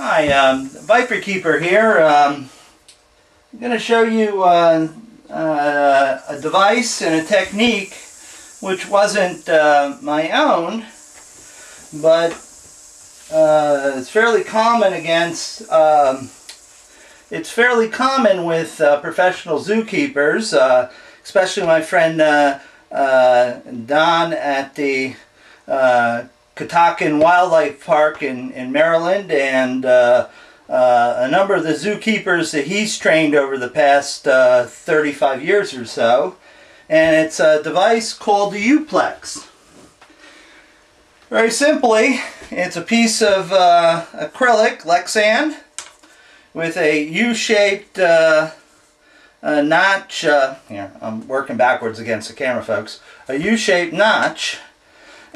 Hi, Viper Keeper here. I'm going to show you a device and a technique which wasn't my own, but it's fairly common it's fairly common with professional zookeepers, especially my friend Don at the Catoctin Wildlife Park in Maryland, and a number of the zookeepers that he's trained over the past 35 years or so. And it's a device called the U-Plex. Very simply, it's a piece of acrylic Lexan with a U-shaped notch. Here, I'm working backwards against the camera, folks. A U-shaped notch.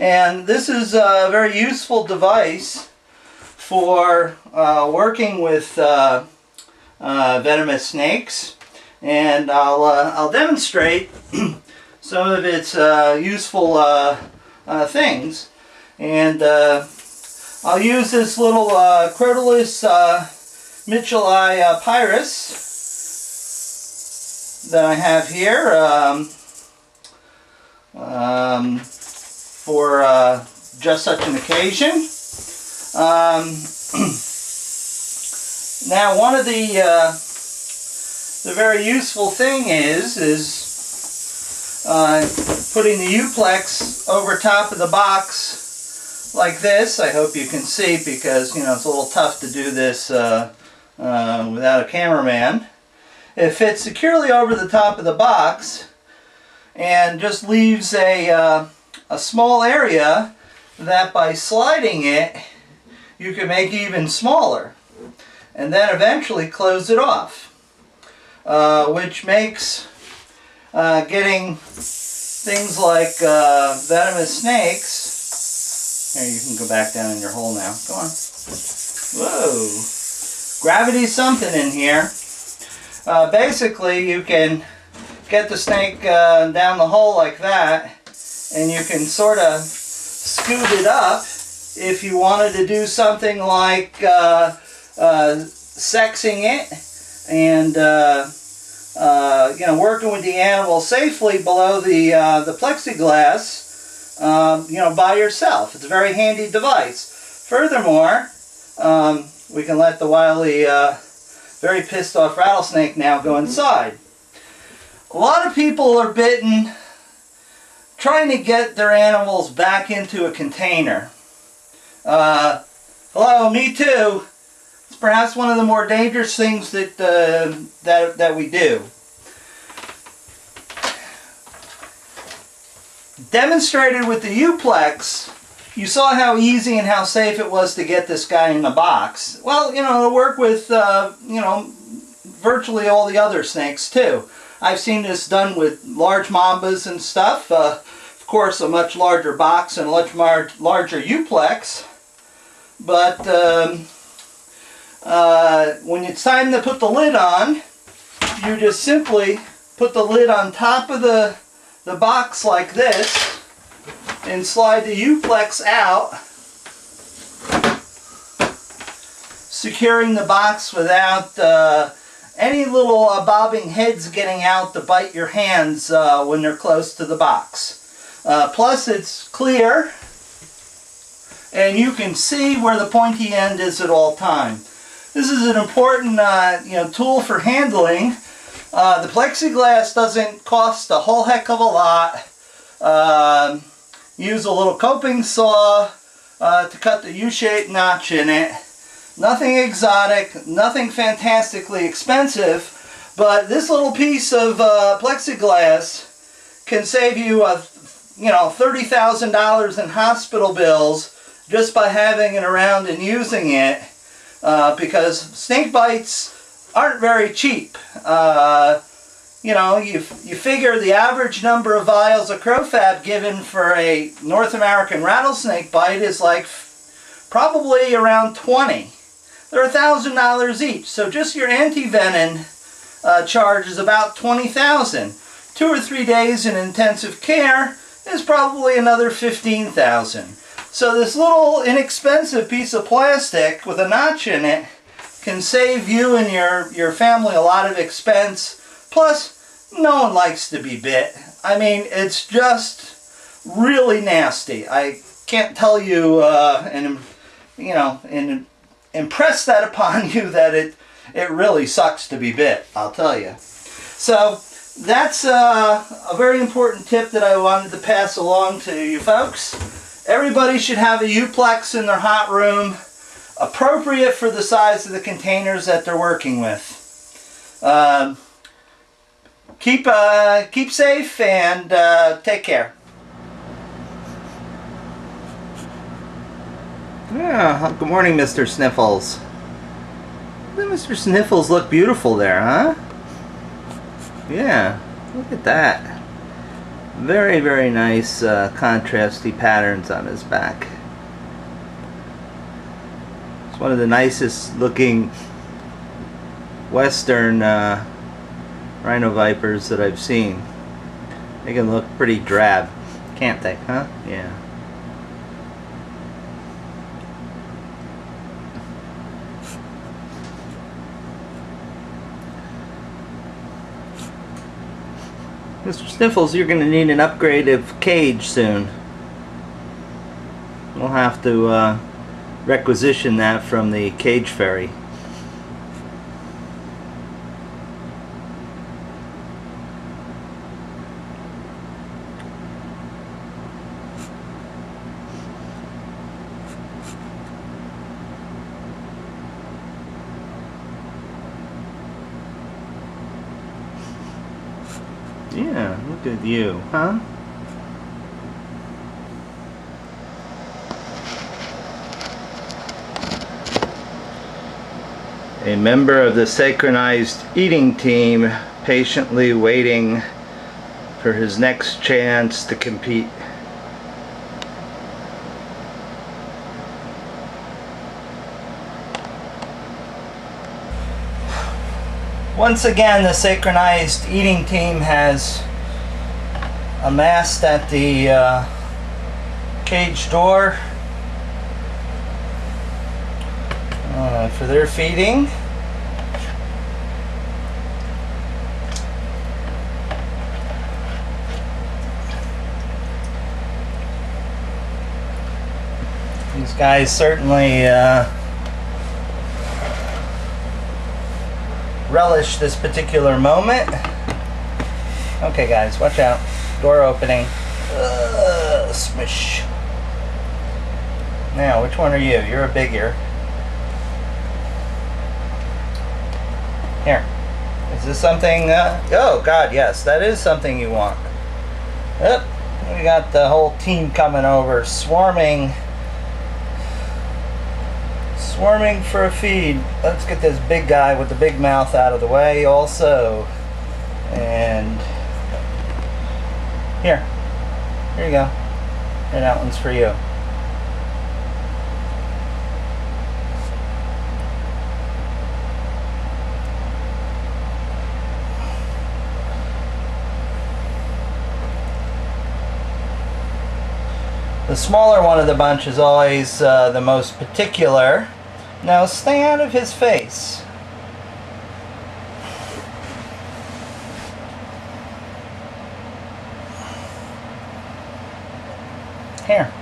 And this is a very useful device for working with venomous snakes, and I'll demonstrate some of its useful things. And I'll use this little Crotalus Mitchellii pyrus that I have here for just such an occasion. Now, one of the very useful thing is putting the U-Plex over top of the box like this. I hope you can see, because it's a little tough to do this without a cameraman. It fits securely over the top of the box and just leaves a small area that by sliding it you can make even smaller, and then eventually close it off, which makes getting things like venomous snakes. Here, you can go back down in your hole now. Go on. Whoa! Gravity's something in here. Basically, you can get the snake down the hole like that, and you can sort of scoot it up if you wanted to do something like sexing it and working with the animal safely below the plexiglass, by yourself. It's a very handy device. Furthermore, we can let the wily, very pissed off rattlesnake now go inside. A lot of people are bitten trying to get their animals back into a container. Hello, me too. It's perhaps one of the more dangerous things that we do. Demonstrated with the U-Plex, you saw how easy and how safe it was to get this guy in the box. Well, it'll work with virtually all the other snakes too. I've seen this done with large mambas and stuff. Of course, a much larger box and a much larger U-Plex. But when it's time to put the lid on, you just simply put the lid on top of the box like this and slide the U-Plex out, securing the box without any little bobbing heads getting out to bite your hands when they're close to the box. Plus, it's clear, and you can see where the pointy end is at all time. This is an important tool for handling. The plexiglass doesn't cost a whole heck of a lot. Use a little coping saw to cut the U-shaped notch in it. Nothing exotic, nothing fantastically expensive, but this little piece of plexiglass can save you $30,000 in hospital bills just by having it around and using it, because snake bites aren't very cheap. You figure the average number of vials of crowfab given for a North American rattlesnake bite is like probably around 20. They're $1,000 each, so just your anti-venom charge is about $20,000. 2 or 3 days in intensive care is probably another $15,000. So this little inexpensive piece of plastic with a notch in it can save you and your family a lot of expense. Plus, no one likes to be bit. I mean, it's just really nasty. I can't tell you and impress that upon you that it really sucks to be bit, I'll tell you. So that's a very important tip that I wanted to pass along to you folks. Everybody should have a U-Plex in their hot room, appropriate for the size of the containers that they're working with. Keep safe and take care. Yeah, good morning, Mr. Sniffles. Doesn't Mr. Sniffles look beautiful there, huh? Yeah, look at that. Very, very nice contrasty patterns on his back. It's one of the nicest looking Western Rhino Vipers that I've seen. They can look pretty drab, can't they, huh? Yeah. Mr. Sniffles, you're going to need an upgrade of cage soon. We'll have to requisition that from the cage ferry. Yeah, look at you, huh? A member of the Synchronized eating team patiently waiting for his next chance to compete. Once again, the Synchronized eating team has amassed at the cage door for their feeding. These guys certainly relish this particular moment. Okay guys, watch out. Door opening. Smish. Now, which one are you? You're a big ear. Here. Is this something? Oh God, yes, that is something you want. Yep. We got the whole team coming over, swarming for a feed. Let's get this big guy with the big mouth out of the way also. And here you go. And that one's for you. The smaller one of the bunch is always the most particular. Now stay out of his face. Here.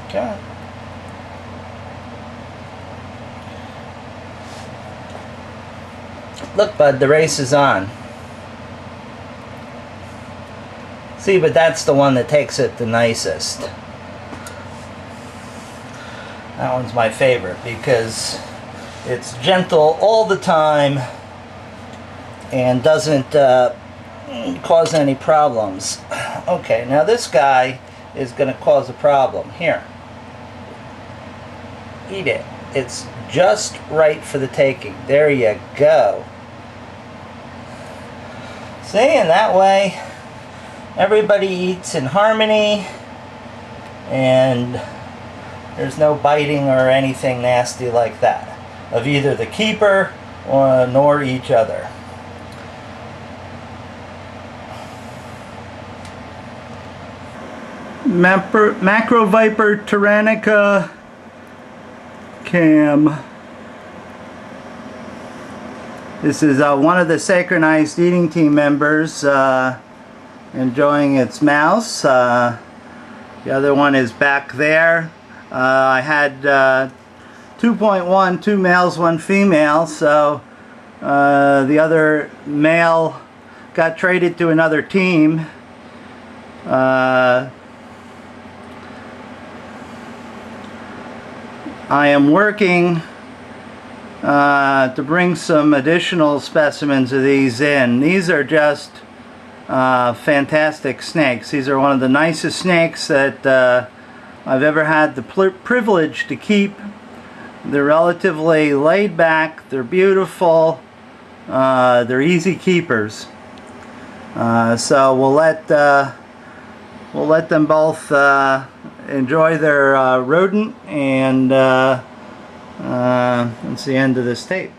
Okay. Look, bud, the race is on. See, but that's the one that takes it the nicest. That one's my favorite because it's gentle all the time and doesn't cause any problems. Okay, now this guy is going to cause a problem. Here. Eat it. It's just right for the taking. There you go. See, and that way everybody eats in harmony and there's no biting or anything nasty like that of either the keeper or nor each other. Macro Viper Tyrannica cam. This is one of the Synchronized eating team members enjoying its mouse. The other one is back there. I had 2.1, 2 males, 1 female, so the other male got traded to another team. I am working to bring some additional specimens of these in. These are just fantastic snakes. These are one of the nicest snakes that I've ever had the privilege to keep. They're relatively laid back, they're beautiful, they're easy keepers. So we'll let them both enjoy their rodent, and that's the end of this tape.